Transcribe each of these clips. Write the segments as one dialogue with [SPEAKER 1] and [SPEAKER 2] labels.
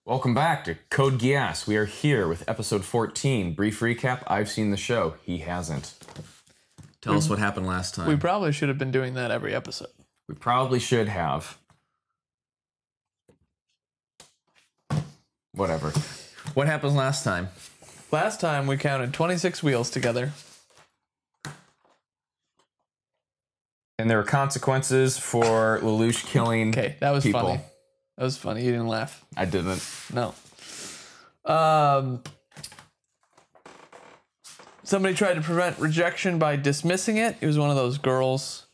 [SPEAKER 1] Welcome back to Code Geass. We are here with episode 14. Brief recap, I've seen the show. He hasn't. Tell us what happened last time.
[SPEAKER 2] We probably should have been doing that every episode.
[SPEAKER 1] We probably should have. Whatever. What happened last time?
[SPEAKER 2] Last time we counted 26 wheels together.
[SPEAKER 1] And there were consequences for Lelouch killing
[SPEAKER 2] Okay, that was
[SPEAKER 1] people.
[SPEAKER 2] funny. That was funny. You didn't laugh.
[SPEAKER 1] I didn't.
[SPEAKER 2] No. Somebody tried to prevent rejection by dismissing it. It was one of those girls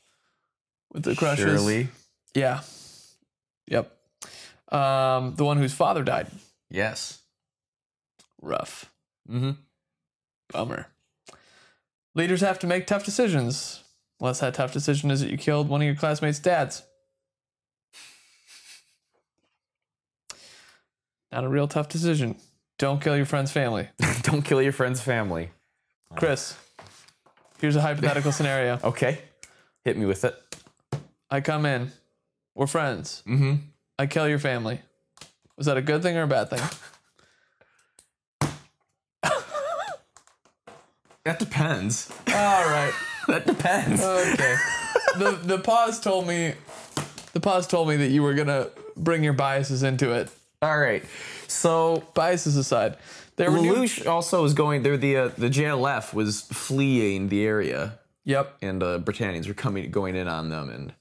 [SPEAKER 2] with the crushes.
[SPEAKER 1] Shirley.
[SPEAKER 2] Yeah. Yep. The one whose father died.
[SPEAKER 1] Yes.
[SPEAKER 2] Rough.
[SPEAKER 1] Mm-hmm.
[SPEAKER 2] Bummer. Leaders have to make tough decisions. Unless that tough decision is that you killed one of your classmates' dads. Not a real tough decision. Don't kill your friend's family.
[SPEAKER 1] Don't kill your friend's family.
[SPEAKER 2] Chris, here's a hypothetical scenario.
[SPEAKER 1] Okay. Hit me with it.
[SPEAKER 2] I come in. We're friends.
[SPEAKER 1] Mm-hmm.
[SPEAKER 2] I kill your family. Was that a good thing or a bad thing?
[SPEAKER 1] That depends.
[SPEAKER 2] All right.
[SPEAKER 1] That depends.
[SPEAKER 2] Okay. The pause told me that you were gonna bring your biases into it.
[SPEAKER 1] All right. So
[SPEAKER 2] Biases aside, there were
[SPEAKER 1] Lelouch also was going there. The JLF was fleeing the area.
[SPEAKER 2] Yep.
[SPEAKER 1] And Britannians were going in on them,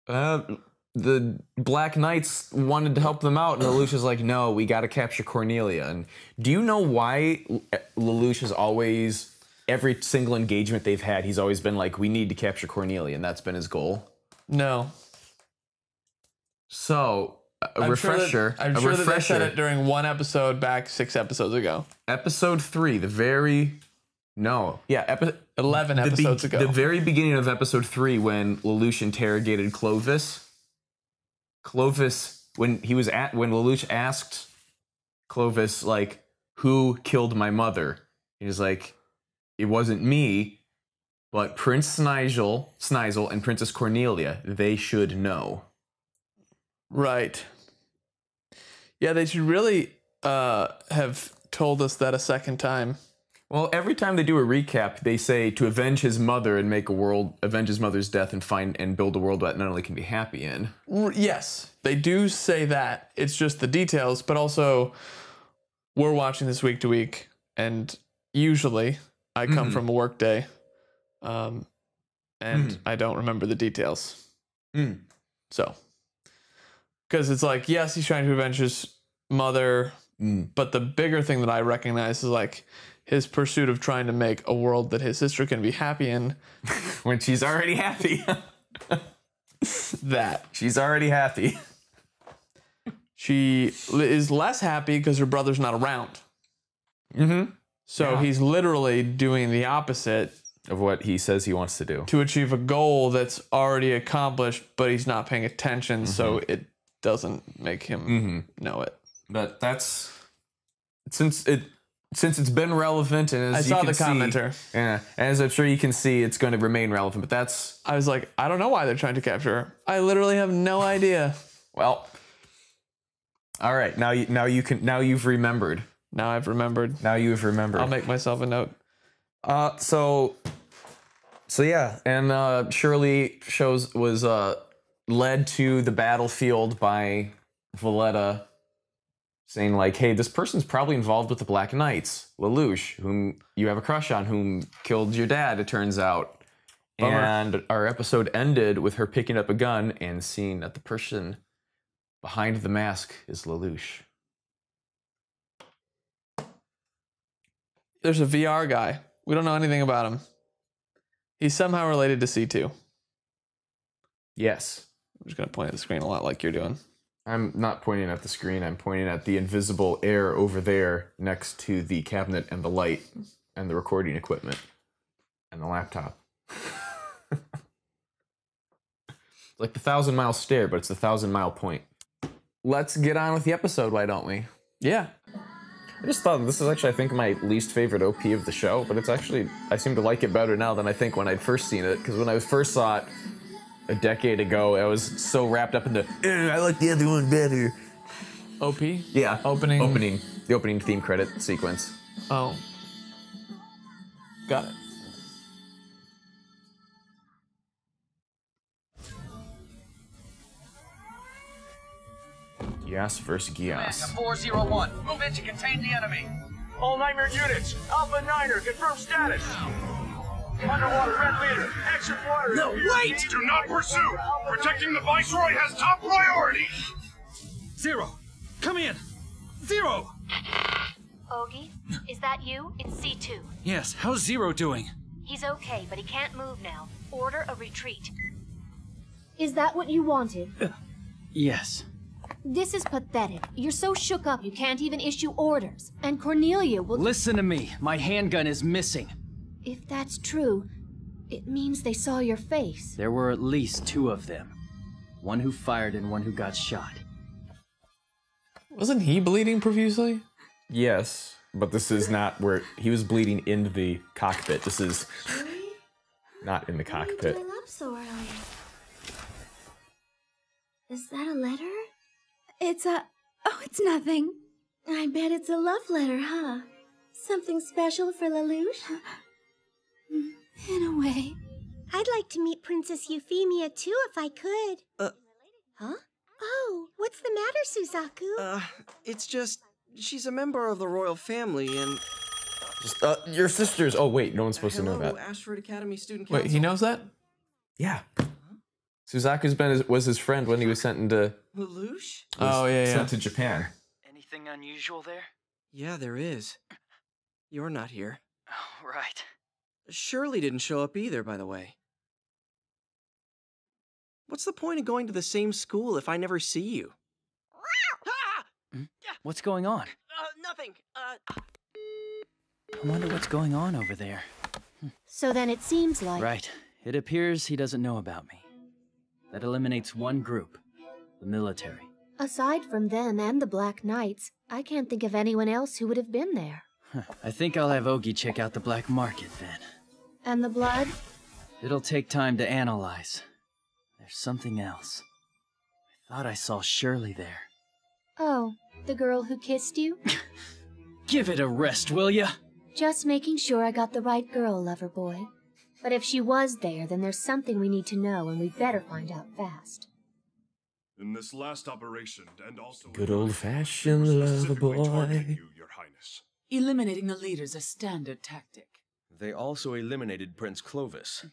[SPEAKER 1] and the Black Knights wanted to help them out, and Lelouch is like, "No, we got to capture Cornelia." And do you know why Lelouch has always, every single engagement they've had, he's always been like, "We need to capture Cornelia," and that's been his goal?
[SPEAKER 2] No.
[SPEAKER 1] So a
[SPEAKER 2] I'm
[SPEAKER 1] refresher.
[SPEAKER 2] Sure that they said it during one episode back 6 episodes ago.
[SPEAKER 1] Episode 3,
[SPEAKER 2] 11 episodes ago.
[SPEAKER 1] The very beginning of episode 3, when Lelouch interrogated Clovis, when Lelouch asked Clovis, like, who killed my mother? He was like, it wasn't me, but Prince Snizel and Princess Cornelia, they should know.
[SPEAKER 2] Right. Yeah, they should really have told us that a second time.
[SPEAKER 1] Well, every time they do a recap, they say to avenge his mother and avenge his mother's death and build a world that not only can be happy in.
[SPEAKER 2] Yes, they do say that. It's just the details, but also we're watching this week to week, and usually I come from a work day, and I don't remember the details. So, because it's like, yes, he's trying to avenge his mother, but the bigger thing that I recognize is like his pursuit of trying to make a world that his sister can be happy in.
[SPEAKER 1] When she's already happy. She's already happy.
[SPEAKER 2] She is less happy because her brother's not around. So he's literally doing the opposite
[SPEAKER 1] of what he says he wants to do.
[SPEAKER 2] To achieve a goal that's already accomplished, but he's not paying attention, so it doesn't make him know it.
[SPEAKER 1] But that's... Since it's been relevant, and as
[SPEAKER 2] I saw
[SPEAKER 1] you can
[SPEAKER 2] the commenter.
[SPEAKER 1] Yeah, as I'm sure you can see, it's going to remain relevant. But that's...
[SPEAKER 2] I was like, I don't know why they're trying to capture her. I literally have no idea.
[SPEAKER 1] Well, all right. Now you've remembered.
[SPEAKER 2] Now I've remembered.
[SPEAKER 1] Now you've remembered.
[SPEAKER 2] I'll make myself a note.
[SPEAKER 1] So yeah, and Shirley was led to the battlefield by Valletta, saying like, hey, this person's probably involved with the Black Knights, Lelouch, whom you have a crush on, whom killed your dad, it turns out. Bummer. And our episode ended with her picking up a gun and seeing that the person behind the mask is Lelouch.
[SPEAKER 2] There's a VR guy. We don't know anything about him. He's somehow related to C2.
[SPEAKER 1] Yes.
[SPEAKER 2] I'm just going to point at the screen a lot like you're doing.
[SPEAKER 1] I'm not pointing at the screen. I'm pointing at the invisible air over there next to the cabinet and the light and the recording equipment and the laptop. It's like the 1,000-mile stare, but it's the 1,000-mile point. Let's get on with the episode, why don't we?
[SPEAKER 2] Yeah.
[SPEAKER 1] I just thought this is actually, I think, my least favorite OP of the show, but it's actually, I seem to like it better now than I think when I'd first seen it, because when I first saw it a decade ago, I was so wrapped up in the, I like the other one better.
[SPEAKER 2] OP?
[SPEAKER 1] Yeah.
[SPEAKER 2] Opening.
[SPEAKER 1] The opening theme credit sequence.
[SPEAKER 2] Oh. Got it.
[SPEAKER 1] Geass versus Geass.
[SPEAKER 3] 401. Move in to contain the enemy. All Nightmare units. Alpha Niner, confirm status. Underwater Red Leader. Extra water.
[SPEAKER 4] No, wait! Do not pursue! Protecting the Viceroy has top priority!
[SPEAKER 3] Zero. Come in. Zero.
[SPEAKER 5] Ogie, is that you? It's C2.
[SPEAKER 3] Yes, how's Zero doing?
[SPEAKER 5] He's okay, but he can't move now. Order a retreat.
[SPEAKER 6] Is that what you wanted?
[SPEAKER 7] Yes.
[SPEAKER 6] This is pathetic. You're so shook up you can't even issue orders. And Cornelia will—
[SPEAKER 7] Listen to me. My handgun is missing.
[SPEAKER 6] If that's true, it means they saw your face.
[SPEAKER 7] There were at least 2 of them. One who fired and one who got shot.
[SPEAKER 2] Wasn't he bleeding profusely?
[SPEAKER 1] Yes, but this is not where he was bleeding into the cockpit. This is not in the cockpit.
[SPEAKER 6] Why are you doing up so early? Is that a letter?
[SPEAKER 8] It's a... Oh, it's nothing.
[SPEAKER 6] I bet it's a love letter, huh? Something special for Lelouch?
[SPEAKER 8] In a way.
[SPEAKER 9] I'd like to meet Princess Euphemia too if I could.
[SPEAKER 6] Huh?
[SPEAKER 9] Oh, what's the matter, Suzaku?
[SPEAKER 10] It's just... She's a member of the royal family and...
[SPEAKER 1] Just, your sisters. Oh, wait, no one's supposed to know that.
[SPEAKER 10] Ashford Academy Student Council.
[SPEAKER 2] Wait, he knows that?
[SPEAKER 1] Yeah. Suzaku's was his friend when he was sent into...
[SPEAKER 10] Lelouch?
[SPEAKER 2] Oh, yeah.
[SPEAKER 1] Sent to Japan.
[SPEAKER 7] Anything unusual there?
[SPEAKER 10] Yeah, there is. You're not here.
[SPEAKER 7] Oh, right.
[SPEAKER 10] Shirley didn't show up either, by the way. What's the point of going to the same school if I never see you?
[SPEAKER 7] What's going on?
[SPEAKER 10] Nothing.
[SPEAKER 7] I wonder what's going on over there.
[SPEAKER 6] So then it seems like...
[SPEAKER 7] Right. It appears he doesn't know about me. That eliminates one group. The military.
[SPEAKER 6] Aside from them and the Black Knights, I can't think of anyone else who would have been there.
[SPEAKER 7] I think I'll have Ogie check out the black market then.
[SPEAKER 6] And the blood?
[SPEAKER 7] It'll take time to analyze. There's something else. I thought I saw Shirley there.
[SPEAKER 6] Oh, the girl who kissed you?
[SPEAKER 7] Give it a rest, will ya?
[SPEAKER 6] Just making sure I got the right girl, lover boy. But if she was there, then there's something we need to know, and we'd better find out fast.
[SPEAKER 4] In this last operation, and also...
[SPEAKER 1] Good old-fashioned lover boy.
[SPEAKER 4] You, Your Highness.
[SPEAKER 11] Eliminating the leader's a standard tactic.
[SPEAKER 12] They also eliminated Prince Clovis.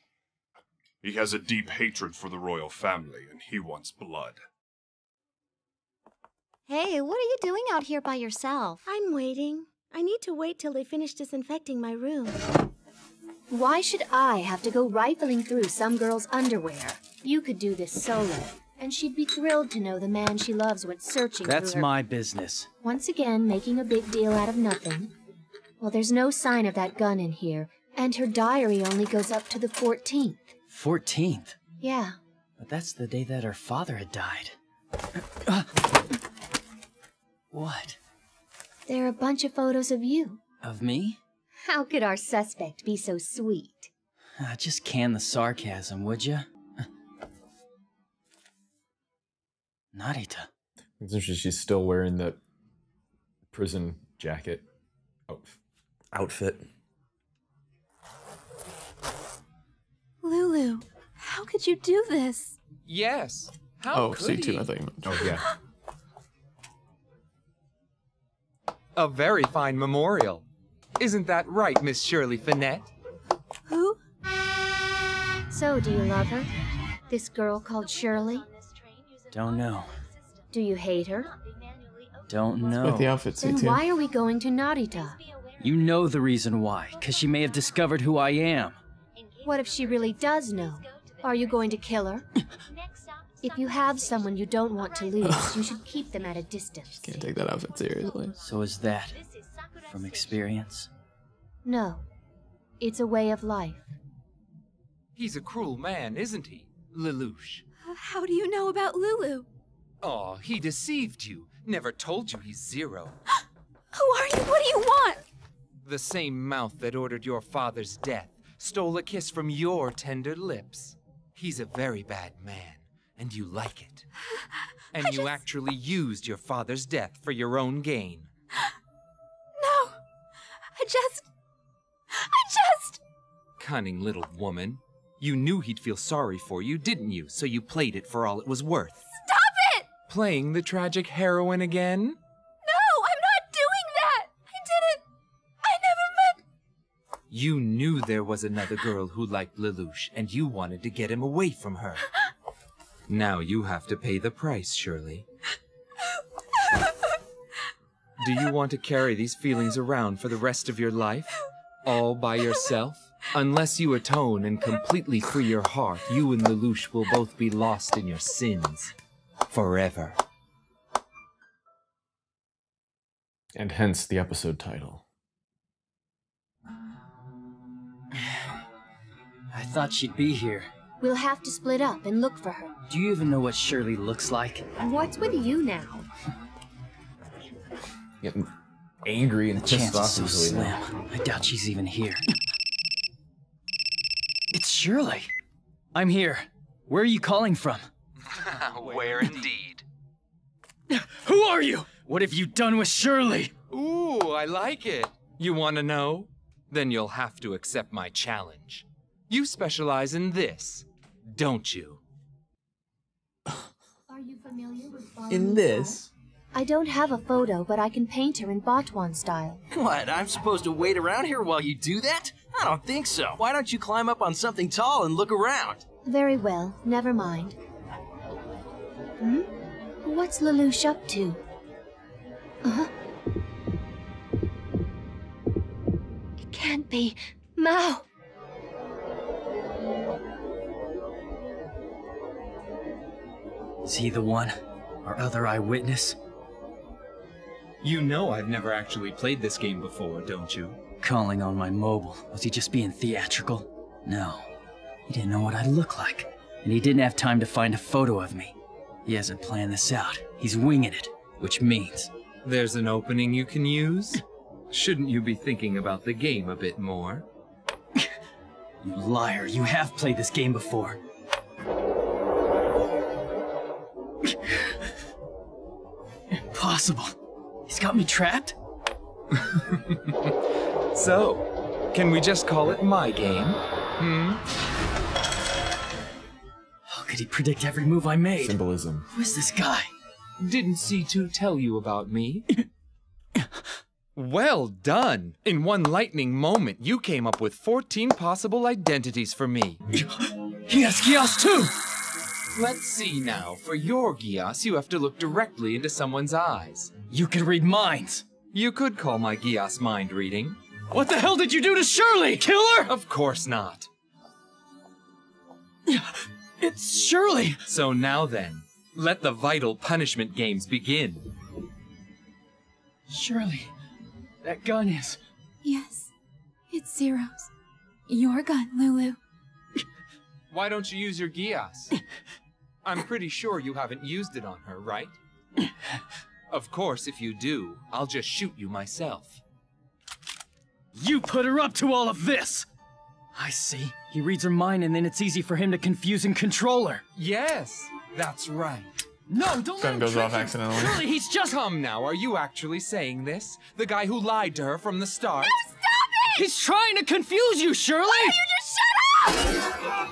[SPEAKER 4] He has a deep hatred for the royal family, and he wants blood.
[SPEAKER 9] Hey, what are you doing out here by yourself? I'm waiting. I need to wait till they finish disinfecting my room.
[SPEAKER 6] Why should I have to go rifling through some girl's underwear? You could do this solo, and she'd be thrilled to know the man she loves went searching
[SPEAKER 7] That's
[SPEAKER 6] through her.
[SPEAKER 7] my business.
[SPEAKER 6] Once again, making a big deal out of nothing. Well, there's no sign of that gun in here, and her diary only goes up to the 14th.
[SPEAKER 7] 14th?
[SPEAKER 6] Yeah.
[SPEAKER 7] But that's the day that her father had died. What?
[SPEAKER 6] There are a bunch of photos of you.
[SPEAKER 7] Of me?
[SPEAKER 6] How could our suspect be so sweet?
[SPEAKER 7] Just can the sarcasm, would ya? Narita.
[SPEAKER 1] It's interesting she's still wearing the prison jacket outfit.
[SPEAKER 8] Lulu, how could you do this?
[SPEAKER 10] Yes. How could
[SPEAKER 2] C2,
[SPEAKER 10] he?
[SPEAKER 2] I thought you meant.
[SPEAKER 1] Oh, yeah.
[SPEAKER 13] A very fine memorial. Isn't that right, Miss Shirley Finette?
[SPEAKER 8] Who?
[SPEAKER 6] So, do you love her? This girl called Shirley?
[SPEAKER 7] Don't know.
[SPEAKER 6] Do you hate her?
[SPEAKER 7] Don't know.
[SPEAKER 2] With the outfit,
[SPEAKER 6] Then
[SPEAKER 2] C2.
[SPEAKER 6] why are we going to Narita?
[SPEAKER 7] You know the reason why, because she may have discovered who I am.
[SPEAKER 6] What if she really does know? Are you going to kill her? If you have someone you don't want to lose, you should keep them at a distance.
[SPEAKER 2] Can't take that outfit seriously.
[SPEAKER 7] So is that from experience?
[SPEAKER 6] No. It's a way of life.
[SPEAKER 13] He's a cruel man, isn't he, Lelouch?
[SPEAKER 8] How do you know about Lulu?
[SPEAKER 13] Oh, he deceived you. Never told you he's Zero.
[SPEAKER 8] Who are you? What do you want?
[SPEAKER 13] The same mouth that ordered your father's death stole a kiss from your tender lips. He's a very bad man, and you like it. And you actually used your father's death for your own gain.
[SPEAKER 8] No. I just...
[SPEAKER 13] Cunning little woman. You knew he'd feel sorry for you, didn't you? So you played it for all it was worth.
[SPEAKER 8] Stop it!
[SPEAKER 13] Playing the tragic heroine again?
[SPEAKER 8] No, I'm not doing that! I didn't... I never meant...
[SPEAKER 13] You knew there was another girl who liked Lelouch, and you wanted to get him away from her. Now you have to pay the price, Shirley. Do you want to carry these feelings around for the rest of your life? All by yourself? Unless you atone and completely free your heart, you and Lelouch will both be lost in your sins. Forever.
[SPEAKER 1] And hence the episode title.
[SPEAKER 7] I thought she'd be here.
[SPEAKER 6] We'll have to split up and look for her.
[SPEAKER 7] Do you even know what Shirley looks like?
[SPEAKER 6] What's with you now?
[SPEAKER 1] Getting angry and pissed off
[SPEAKER 7] so
[SPEAKER 1] easily.
[SPEAKER 7] slim. I doubt she's even here. It's Shirley. I'm here. Where are you calling from?
[SPEAKER 13] Where indeed?
[SPEAKER 7] Who are you? What have you done with Shirley?
[SPEAKER 13] Ooh, I like it. You want to know? Then you'll have to accept my challenge. You specialize in this, don't you?
[SPEAKER 6] Are you familiar with
[SPEAKER 2] In this?
[SPEAKER 6] I don't have a photo, but I can paint her in Botwan style.
[SPEAKER 14] What, I'm supposed to wait around here while you do that? I don't think so. Why don't you climb up on something tall and look around?
[SPEAKER 6] Very well, never mind. Hmm? What's Lelouch up to? It can't be. Mao!
[SPEAKER 7] Is he the one? Our other eyewitness?
[SPEAKER 13] You know I've never actually played this game before, don't you?
[SPEAKER 7] Calling on my mobile. Was he just being theatrical? No. He didn't know what I'd look like. And he didn't have time to find a photo of me. He hasn't planned this out. He's winging it. Which means...
[SPEAKER 13] There's an opening you can use? Shouldn't you be thinking about the game a bit more?
[SPEAKER 7] You liar. You have played this game before. Impossible. He's got me trapped?
[SPEAKER 13] So, can we just call it my game?
[SPEAKER 7] How could he predict every move I made?
[SPEAKER 1] Symbolism.
[SPEAKER 7] Who is this guy?
[SPEAKER 13] Didn't C2 tell you about me? Well done! In one lightning moment, you came up with 14 possible identities for me.
[SPEAKER 7] He has Geass too!
[SPEAKER 13] Let's see now. For your Geass, you have to look directly into someone's eyes.
[SPEAKER 7] You can read minds.
[SPEAKER 13] You could call my Geass mind reading.
[SPEAKER 7] What the hell did you do to Shirley, killer?
[SPEAKER 13] Of course not.
[SPEAKER 7] It's Shirley!
[SPEAKER 13] So now then, let the vital punishment games begin.
[SPEAKER 7] Shirley, that gun is...
[SPEAKER 8] Yes, it's Zero's. Your gun, Lulu.
[SPEAKER 13] Why don't you use your Geass? I'm pretty sure you haven't used it on her, right? Of course, if you do, I'll just shoot you myself.
[SPEAKER 7] You put her up to all of this! I see. He reads her mind and then it's easy for him to confuse and control her.
[SPEAKER 13] Yes, that's right.
[SPEAKER 7] No, don't let
[SPEAKER 2] Gun
[SPEAKER 7] him
[SPEAKER 2] goes
[SPEAKER 7] trick
[SPEAKER 2] off
[SPEAKER 7] you.
[SPEAKER 2] accidentally.
[SPEAKER 7] Shirley, he's just...
[SPEAKER 13] Come now, are you actually saying this? The guy who lied to her from the start?
[SPEAKER 8] No, stop it!
[SPEAKER 7] He's trying to confuse you, Shirley!
[SPEAKER 8] Why don't you just shut up?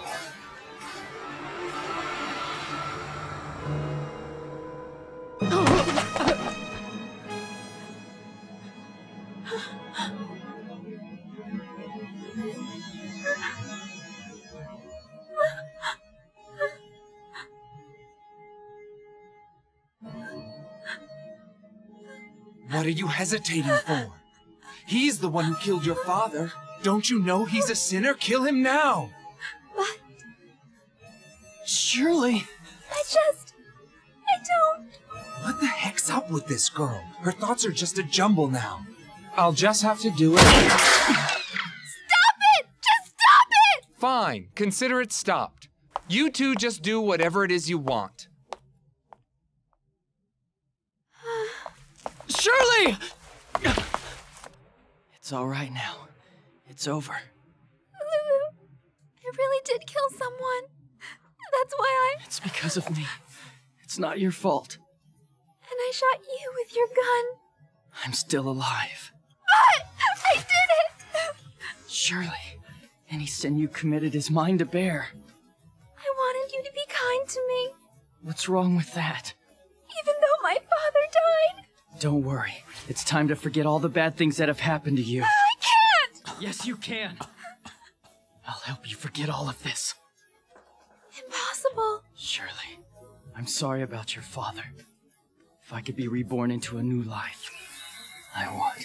[SPEAKER 13] What are you hesitating for? He's the one who killed your father. Don't you know he's a sinner? Kill him now!
[SPEAKER 8] But...
[SPEAKER 7] Shirley!
[SPEAKER 8] I don't...
[SPEAKER 13] What the heck's up with this girl? Her thoughts are just a jumble now. I'll just have to do it. Stop
[SPEAKER 8] it! Just stop it!
[SPEAKER 13] Fine, consider it stopped. You two just do whatever it is you want.
[SPEAKER 7] Shirley! It's all right now. It's over.
[SPEAKER 8] Lulu, I really did kill someone. That's why
[SPEAKER 7] It's because of me. It's not your fault.
[SPEAKER 8] And I shot you with your gun.
[SPEAKER 7] I'm still alive.
[SPEAKER 8] But I did it!
[SPEAKER 7] Shirley, any sin you committed is mine to bear.
[SPEAKER 8] I wanted you to be kind to me.
[SPEAKER 7] What's wrong with that?
[SPEAKER 8] Even though my father died.
[SPEAKER 7] Don't worry. It's time to forget all the bad things that have happened to you.
[SPEAKER 8] I can't!
[SPEAKER 7] Yes, you can. I'll help you forget all of this.
[SPEAKER 8] Impossible.
[SPEAKER 7] Shirley, I'm sorry about your father. If I could be reborn into a new life, I would.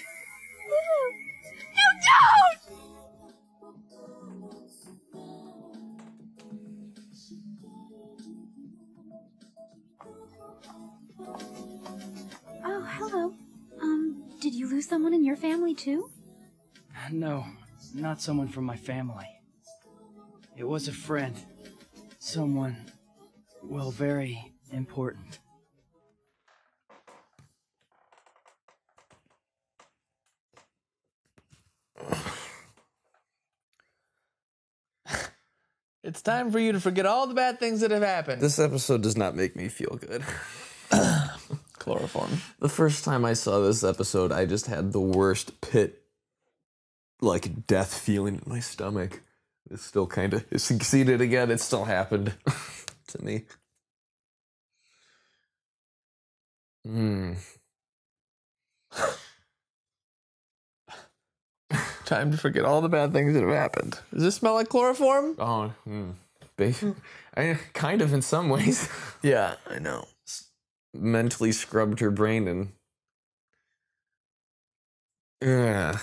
[SPEAKER 8] You don't! Oh, hello. Did you lose someone in your family too?
[SPEAKER 7] No, not someone from my family. It was a friend. Someone, well, very important.
[SPEAKER 2] It's time for you to forget all the bad things that have happened.
[SPEAKER 1] This episode does not make me feel good.
[SPEAKER 2] Chloroform.
[SPEAKER 1] The first time I saw this episode, I just had the worst pit, like, death feeling in my stomach. It's still kind of, it succeeded again. It still happened to me.
[SPEAKER 2] Time to forget all the bad things that have happened. Does this smell like chloroform?
[SPEAKER 1] Oh, kind of in some ways.
[SPEAKER 2] Yeah, I know.
[SPEAKER 1] Mentally scrubbed her brain and... Yeah.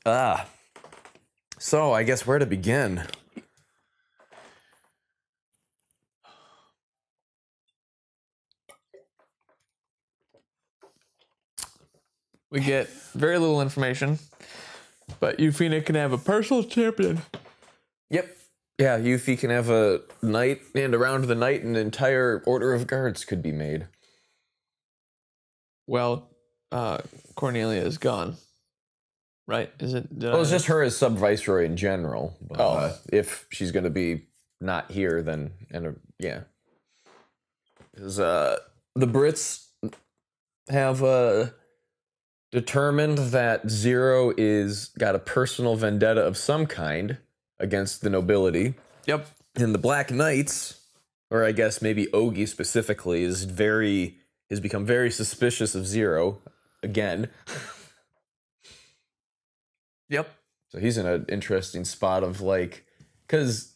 [SPEAKER 1] Oh. So, I guess where to begin?
[SPEAKER 2] We get very little information, but Euphina can have a personal champion.
[SPEAKER 1] Yep. Yeah, Yuffie can have a knight, and around the knight, an entire order of guards could be made.
[SPEAKER 2] Well, Cornelia is gone. Right? Is it?
[SPEAKER 1] Well, it's just her as sub-viceroy in general. But, if she's going to be not here, then, yeah. Because the Brits have determined that Zero got a personal vendetta of some kind against the nobility.
[SPEAKER 2] Yep.
[SPEAKER 1] And the Black Knights, or I guess maybe Ogi specifically, has become very suspicious of Zero again.
[SPEAKER 2] Yep.
[SPEAKER 1] So he's in an interesting spot of like, because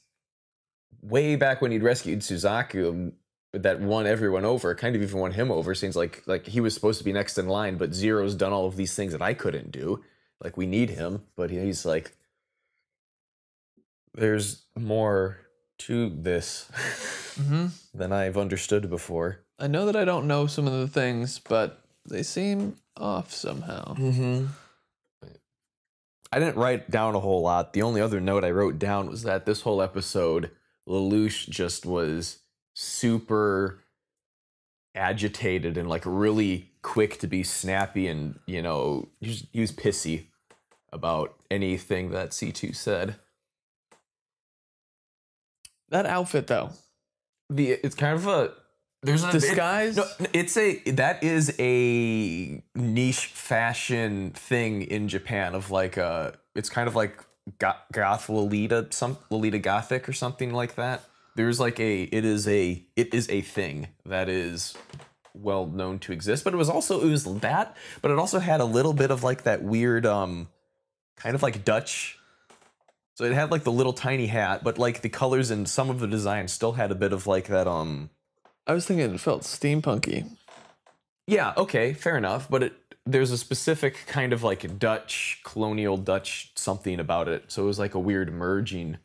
[SPEAKER 1] way back when he'd rescued Suzaku, that won everyone over, kind of even won him over. Seems like he was supposed to be next in line, but Zero's done all of these things that I couldn't do. Like, we need him, but he's like, there's more to this than I've understood before.
[SPEAKER 2] I know that I don't know some of the things, but they seem off somehow.
[SPEAKER 1] I didn't write down a whole lot. The only other note I wrote down was that this whole episode, Lelouch just was super agitated and like really quick to be snappy, and he was pissy about anything that C2 said.
[SPEAKER 2] That outfit though,
[SPEAKER 1] it's kind of a
[SPEAKER 2] disguise.
[SPEAKER 1] That is a niche fashion thing in Japan of like it's kind of like goth Lolita Gothic or something like that. There's like it is a thing that is well known to exist, but it was that, but it also had a little bit of like that weird kind of like Dutch. So it had like the little tiny hat, but like the colors and some of the design still had a bit of like that
[SPEAKER 2] I was thinking it felt steampunky.
[SPEAKER 1] Yeah, okay, fair enough, but there's a specific kind of like colonial Dutch something about it. So it was like a weird merging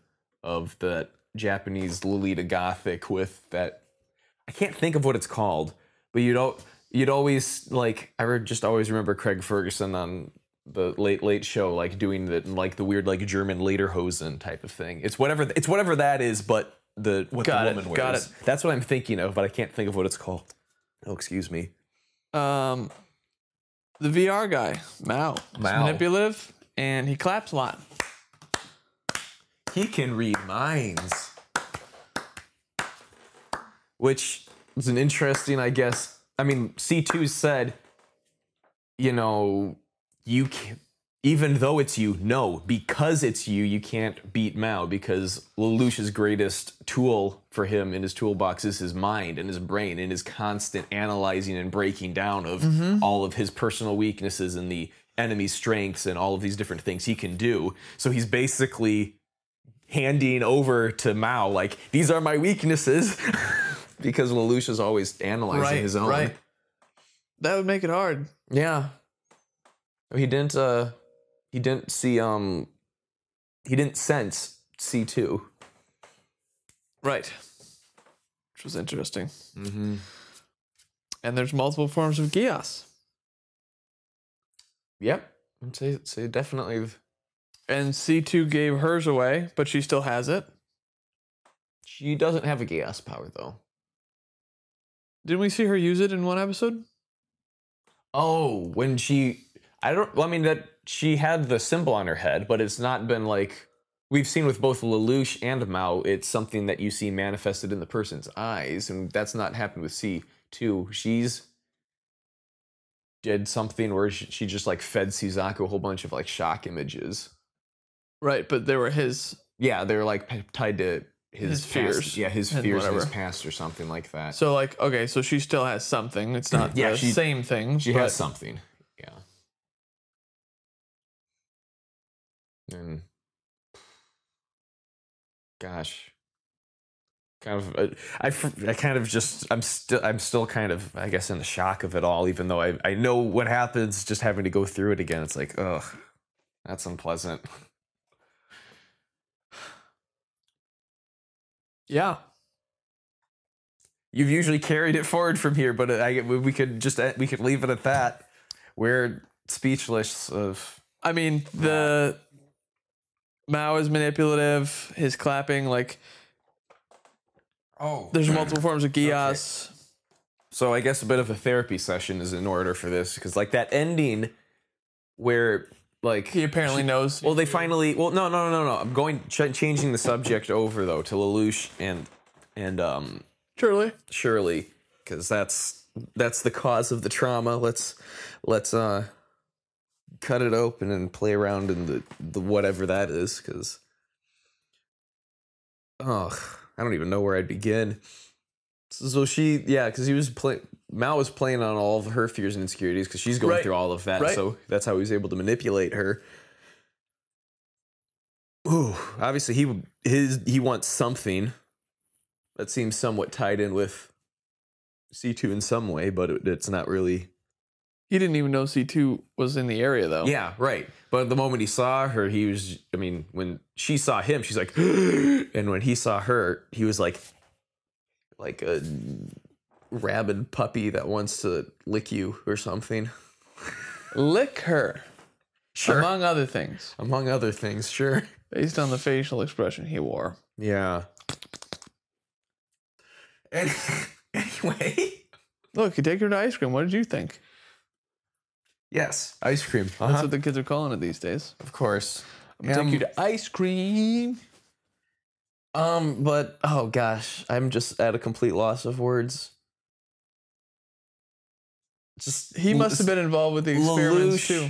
[SPEAKER 1] of that Japanese Lolita Gothic with that. I can't think of what it's called, but you'd always like, just always remember Craig Ferguson on the Late Show, like doing the weird like German lederhosen type of thing. It's whatever that is, but what the woman wears.
[SPEAKER 2] Got it.
[SPEAKER 1] That's what I'm thinking of, but I can't think of what it's called. Oh, excuse me.
[SPEAKER 2] the VR guy, Mao. He's manipulative, and he claps a lot.
[SPEAKER 1] He can read minds. Which is an interesting, I guess. I mean, C2 said, you know, you can, even though it's you, no, because it's you, you can't beat Mao, because Lelouch's greatest tool for him in his toolbox is his mind and his brain and his constant analyzing and breaking down of all of his personal weaknesses and the enemy's strengths and all of these different things he can do. So he's basically handing over to Mao, like, these are my weaknesses, because Lelouch is always analyzing his own. Right.
[SPEAKER 2] That would make it hard.
[SPEAKER 1] Yeah. He didn't see he didn't sense C2.
[SPEAKER 2] Right. Which was interesting. And there's multiple forms of Geass.
[SPEAKER 1] Yep. I'd say definitely.
[SPEAKER 2] And C2 gave hers away, but she still has it.
[SPEAKER 1] She doesn't have a Geass power, though.
[SPEAKER 2] Didn't we see her use it in one episode?
[SPEAKER 1] Oh, when she... I mean, that she had the symbol on her head, but it's not been like... We've seen with both Lelouch and Mao, it's something that you see manifested in the person's eyes, and that's not happened with C2. She's did something where she just, like, fed Suzaku a whole bunch of, like, shock images.
[SPEAKER 2] Right, but they were his...
[SPEAKER 1] Yeah, they were, like, tied to his fears.
[SPEAKER 2] Past,
[SPEAKER 1] yeah, his fears in his past or something like that.
[SPEAKER 2] So, like, okay, so she still has something. It's not the same thing.
[SPEAKER 1] She has something, yeah. And... Gosh. Kind of... I kind of just... I'm still kind of, I guess, in the shock of it all, even though I know what happens just having to go through it again. It's like, ugh, that's unpleasant.
[SPEAKER 2] Yeah.
[SPEAKER 1] You've usually carried it forward from here, but we could leave it at that. We're speechless of...
[SPEAKER 2] I mean, the Mao is manipulative, his clapping, like...
[SPEAKER 1] Oh.
[SPEAKER 2] There's multiple forms of Geass.
[SPEAKER 1] Okay. So I guess a bit of a therapy session is in order for this, because, like, that ending where... Like,
[SPEAKER 2] he apparently knows.
[SPEAKER 1] Well, they finally... Well, no. I'm changing the subject over, though, to Lelouch and
[SPEAKER 2] Shirley,
[SPEAKER 1] because that's the cause of the trauma. Let's cut it open and play around in the whatever that is, because I don't even know where I'd begin. So because he was playing... Mao was playing on all of her fears and insecurities because she's going through all of that. So that's how he was able to manipulate her. Ooh, obviously he wants something that seems somewhat tied in with C2 in some way, but it's not really.
[SPEAKER 2] He didn't even know C2 was in the area, though.
[SPEAKER 1] Yeah, right. But the moment he saw her, he was... I mean, when she saw him, she's like... And when he saw her, he was like a rabid puppy that wants to lick you or something.
[SPEAKER 2] Lick her.
[SPEAKER 1] Sure.
[SPEAKER 2] Among other things.
[SPEAKER 1] Among other things, sure.
[SPEAKER 2] Based on the facial expression he wore.
[SPEAKER 1] Yeah. Anyway.
[SPEAKER 2] Look, you take her to ice cream. What did you think?
[SPEAKER 1] Yes, ice cream.
[SPEAKER 2] That's what the kids are calling it these days.
[SPEAKER 1] Of course.
[SPEAKER 2] I'm gonna take you to ice cream.
[SPEAKER 1] But, oh gosh, I'm just at a complete loss of words.
[SPEAKER 2] He must have been involved with the experiments too.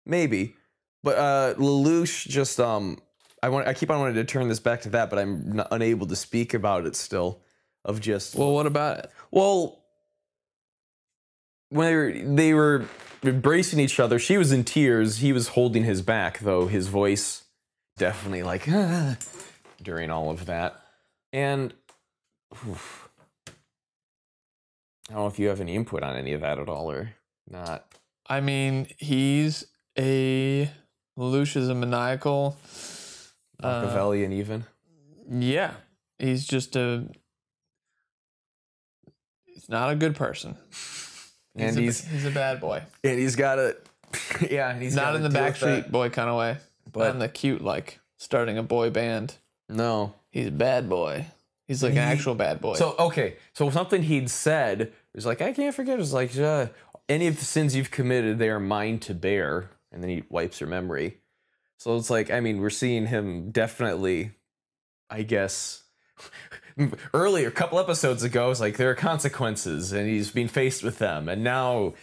[SPEAKER 1] Maybe. But Lelouch just I keep on wanting to turn this back to that, but I'm unable to speak about it still. Of just...
[SPEAKER 2] Well, what about it?
[SPEAKER 1] Well, when they were embracing each other, she was in tears. He was holding his back, though. His voice definitely like during all of that. And I don't know if you have any input on any of that at all or not.
[SPEAKER 2] I mean, Lelouch is a maniacal...
[SPEAKER 1] Machiavellian even?
[SPEAKER 2] Yeah. He's just he's not a good person. He's a bad boy.
[SPEAKER 1] And he's got a... Yeah, and he's
[SPEAKER 2] not in the Backstreet Boy kind of way. But not in the cute, like, starting a boy band.
[SPEAKER 1] No.
[SPEAKER 2] He's a bad boy. He's like an actual bad boy.
[SPEAKER 1] So, okay. So something he'd said was like, I can't forget. It was like, any of the sins you've committed, they are mine to bear. And then he wipes her memory. So it's like, I mean, we're seeing him definitely, I guess, earlier, a couple episodes ago, it's like there are consequences and he's being faced with them. And now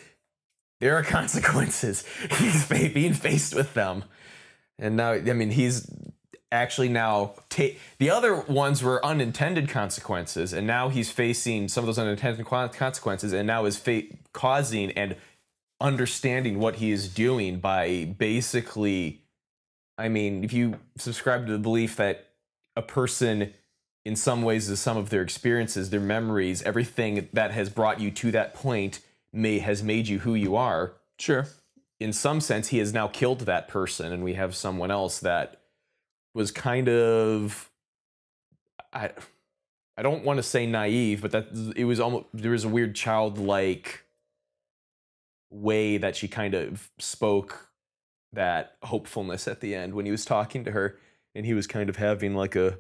[SPEAKER 1] there are consequences. He's being faced with them. And now, I mean, he's actually now, the other ones were unintended consequences. And now he's facing some of those unintended consequences and now is causing and understanding what he is doing by basically, I mean, if you subscribe to the belief that a person in some ways is some of their experiences, their memories, everything that has brought you to that point has made you who you are.
[SPEAKER 2] Sure.
[SPEAKER 1] In some sense, he has now killed that person, and we have someone else that was kind of, I don't want to say naive, but that it was almost, there was a weird childlike way that she kind of spoke that hopefulness at the end when he was talking to her, and he was kind of having like a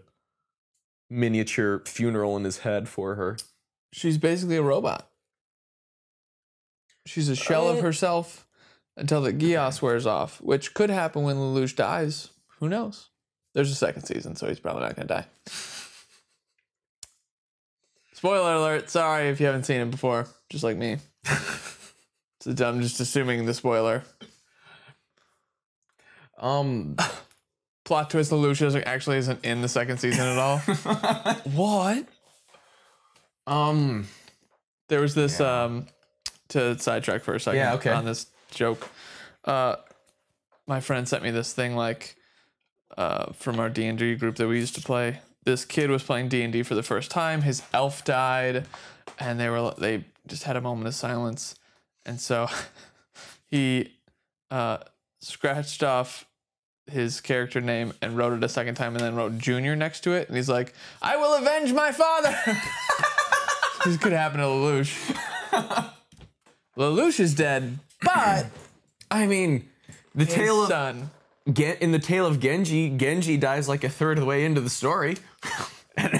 [SPEAKER 1] miniature funeral in his head for her.
[SPEAKER 2] She's basically a robot. She's a shell of herself until the Geass wears off, which could happen when Lelouch dies. Who knows? There's a second season, so he's probably not going to die. Spoiler alert. Sorry if you haven't seen it before, just like me. So I'm just assuming the spoiler. Plot twist: Lelouch actually isn't in the second season at all. What? There was this to sidetrack for a second on this joke. My friend sent me this thing like from our D&D group that we used to play. This kid was playing D&D for the first time. His elf died, and they just had a moment of silence, and so he scratched off his character name and wrote it a second time, and then wrote Junior next to it, and he's like, "I will avenge my father." This could happen to Lelouch. Lelouch is dead, but
[SPEAKER 1] I mean, the
[SPEAKER 2] his
[SPEAKER 1] tale of
[SPEAKER 2] son.
[SPEAKER 1] In the tale of Genji dies like a third of the way into the story. And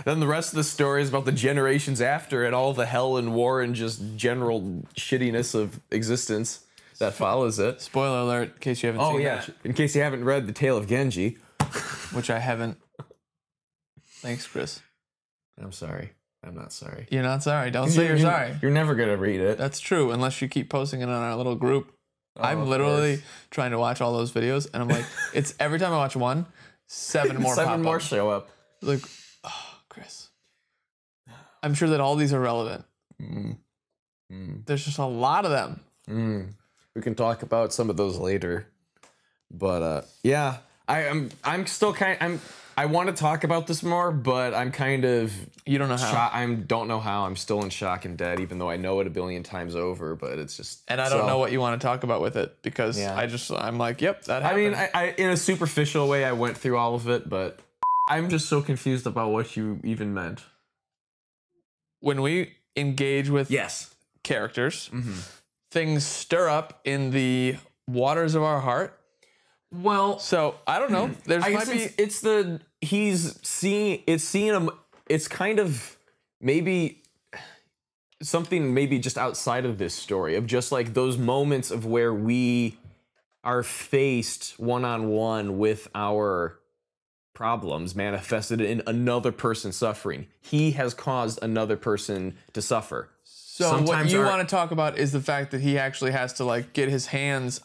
[SPEAKER 1] then the rest of the story is about the generations after and all the hell and war and just general shittiness of existence that follows it.
[SPEAKER 2] Spoiler alert, in case you haven't seen that.
[SPEAKER 1] In case you haven't read the tale of Genji.
[SPEAKER 2] Which I haven't. Thanks, Chris.
[SPEAKER 1] I'm sorry. I'm not sorry.
[SPEAKER 2] You're not sorry. Don't say you're sorry.
[SPEAKER 1] You're never going to read it.
[SPEAKER 2] That's true, unless you keep posting it on our little group. I'm literally trying to watch all those videos, and I'm like, it's every time I watch one, 7 more pop up.
[SPEAKER 1] 7 more show up.
[SPEAKER 2] Like, oh, Chris. I'm sure that all these are relevant. There's just a lot of them.
[SPEAKER 1] We can talk about some of those later. But yeah, I'm still I want to talk about this more, but I'm kind of...
[SPEAKER 2] You don't know how?
[SPEAKER 1] I don't know how. I'm still in shock and dead, even though I know it a billion times over, but it's just...
[SPEAKER 2] And I don't know what you want to talk about with it, because I'm like, yep, that happened.
[SPEAKER 1] I mean, in a superficial way, I went through all of it, but I'm just so confused about what you even meant.
[SPEAKER 2] When we engage with characters, things stir up in the waters of our heart.
[SPEAKER 1] Well,
[SPEAKER 2] so I don't know.
[SPEAKER 1] It's kind of maybe something maybe just outside of this story of just like those moments of where we are faced one-on-one with our problems manifested in another person's suffering. He has caused another person to suffer.
[SPEAKER 2] So sometimes what you want to talk about is the fact that he actually has to like get his hands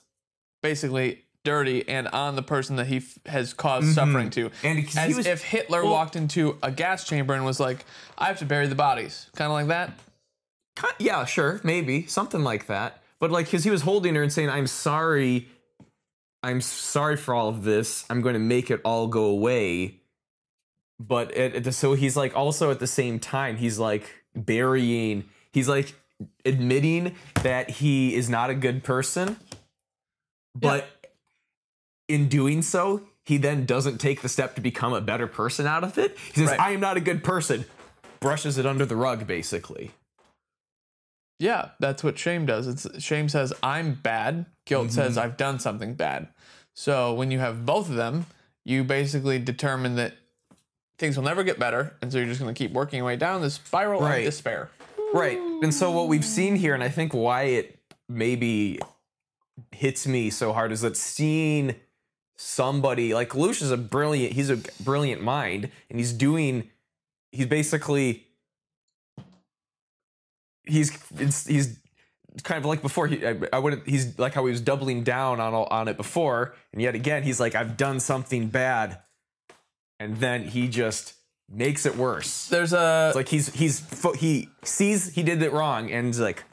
[SPEAKER 2] basically dirty and on the person that he has caused suffering to. And if Hitler walked into a gas chamber and was like, I have to bury the bodies. Kind of like that?
[SPEAKER 1] Yeah, sure. Maybe. Something like that. But like, because he was holding her and saying, I'm sorry for all of this. I'm going to make it all go away. But so he's like, also at the same time, he's like he's like admitting that he is not a good person. But in doing so, he then doesn't take the step to become a better person out of it. He says, I am not a good person. Brushes it under the rug, basically.
[SPEAKER 2] Yeah, that's what shame does. Shame says, I'm bad. Guilt says, I've done something bad. So when you have both of them, you basically determine that things will never get better. And so you're just going to keep working your way down this spiral of despair.
[SPEAKER 1] Right. And so what we've seen here, and I think why it maybe hits me so hard, is that seeing somebody like Lelouch is he's a brilliant mind, and he's kind of like before. He's like how he was doubling down on it before, and yet again he's like, I've done something bad, and then he just makes it worse. It's like he sees he did it wrong, and he's like,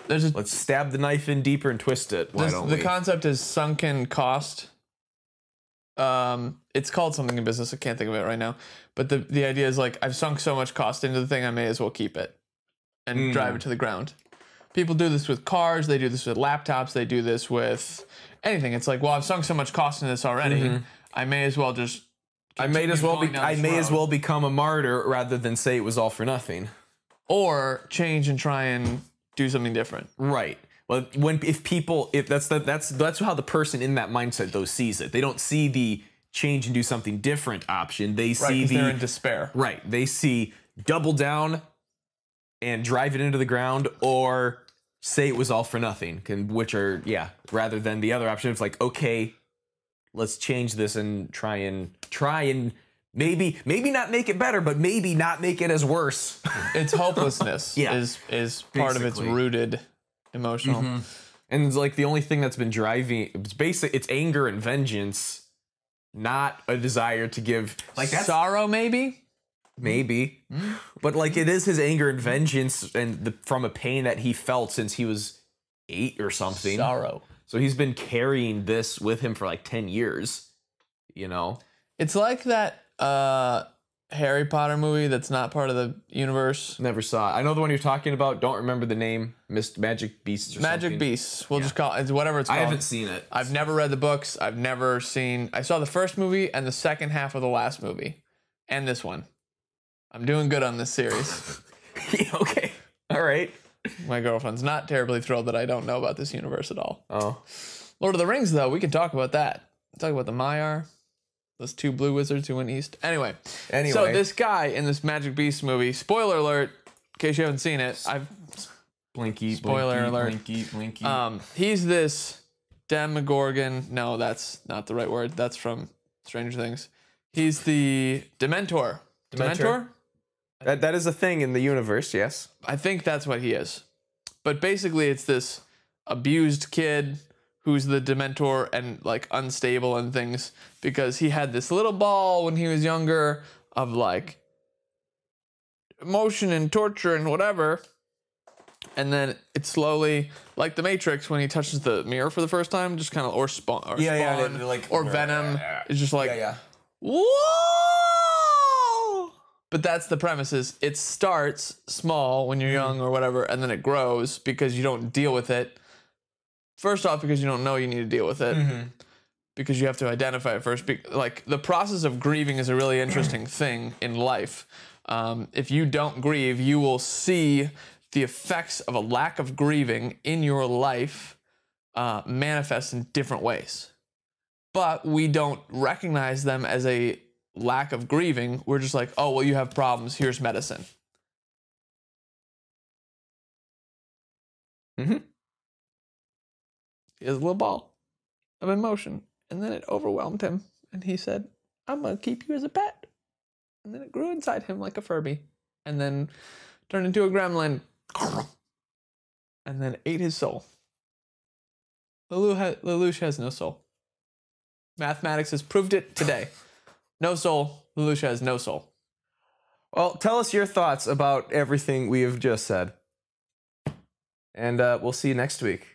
[SPEAKER 1] let's stab the knife in deeper and twist it.
[SPEAKER 2] The concept is sunken cost. It's called something in business. I can't think of it right now. But the idea is like, I've sunk so much cost into the thing, I may as well keep it and drive it to the ground. People do this with cars. They do this with laptops. They do this with anything. It's like, well, I've sunk so much cost in this already. I may as well just.
[SPEAKER 1] I may as well become a martyr rather than say it was all for nothing,
[SPEAKER 2] or change and try and do something different.
[SPEAKER 1] Right. Well, if that's how the person in that mindset though sees it. They don't see the change and do something different option. They see
[SPEAKER 2] they're in despair.
[SPEAKER 1] Right. They see double down and drive it into the ground, or say it was all for nothing. Which are rather than the other option. It's like, okay, let's change this and try and maybe not make it better, but maybe not make it as worse.
[SPEAKER 2] It's hopelessness. is part of its rooted emotional.
[SPEAKER 1] And it's like the only thing that's been driving it's anger and vengeance, not a desire to give like
[SPEAKER 2] sorrow, maybe,
[SPEAKER 1] but like it is his anger and vengeance and from a pain that he felt since he was 8 or something.
[SPEAKER 2] Sorrow.
[SPEAKER 1] So he's been carrying this with him for like 10 years, you know?
[SPEAKER 2] It's like that Harry Potter movie that's not part of the universe.
[SPEAKER 1] Never saw it. I know the one you're talking about. Don't remember the name. Magic Beasts or something.
[SPEAKER 2] Magic Beasts. We'll just call it whatever it's called.
[SPEAKER 1] I haven't seen it.
[SPEAKER 2] I've never read the books. I saw the first movie and the second half of the last movie. And this one. I'm doing good on this series.
[SPEAKER 1] Okay. All right.
[SPEAKER 2] My girlfriend's not terribly thrilled that I don't know about this universe at all.
[SPEAKER 1] Oh.
[SPEAKER 2] Lord of the Rings, though, we can talk about that. Talk about the Maiar. Those 2 blue wizards who went east. Anyway. So this guy in this Magic Beast movie, spoiler alert, in case you haven't seen it, spoiler alert. He's this Demogorgon. No, that's not the right word. That's from Stranger Things. He's the Dementor. Dementor?
[SPEAKER 1] That is a thing in the universe, yes.
[SPEAKER 2] I think that's what he is. But basically it's this abused kid who's the Dementor and like unstable and things because he had this little ball when he was younger of like emotion and torture and whatever. And then it slowly, like the Matrix, when he touches the mirror for the first time, just kind of, or Spawn, or Venom, it's just like, whoa! But that's the premise is it starts small when you're young or whatever, and then it grows because you don't deal with it. First off, because you don't know you need to deal with it. Because you have to identify it first. Like, the process of grieving is a really interesting thing in life. If you don't grieve, you will see the effects of a lack of grieving in your life manifest in different ways. But we don't recognize them as a lack of grieving. We're just like, oh, well, you have problems. Here's medicine. He has a little ball of emotion. And then it overwhelmed him. And he said, I'm going to keep you as a pet. And then it grew inside him like a Furby. And then turned into a gremlin. And then ate his soul. Lelouch has no soul. Mathematics has proved it today. No soul. Lelouch has no soul.
[SPEAKER 1] Well, tell us your thoughts about everything we have just said. And we'll see you next week.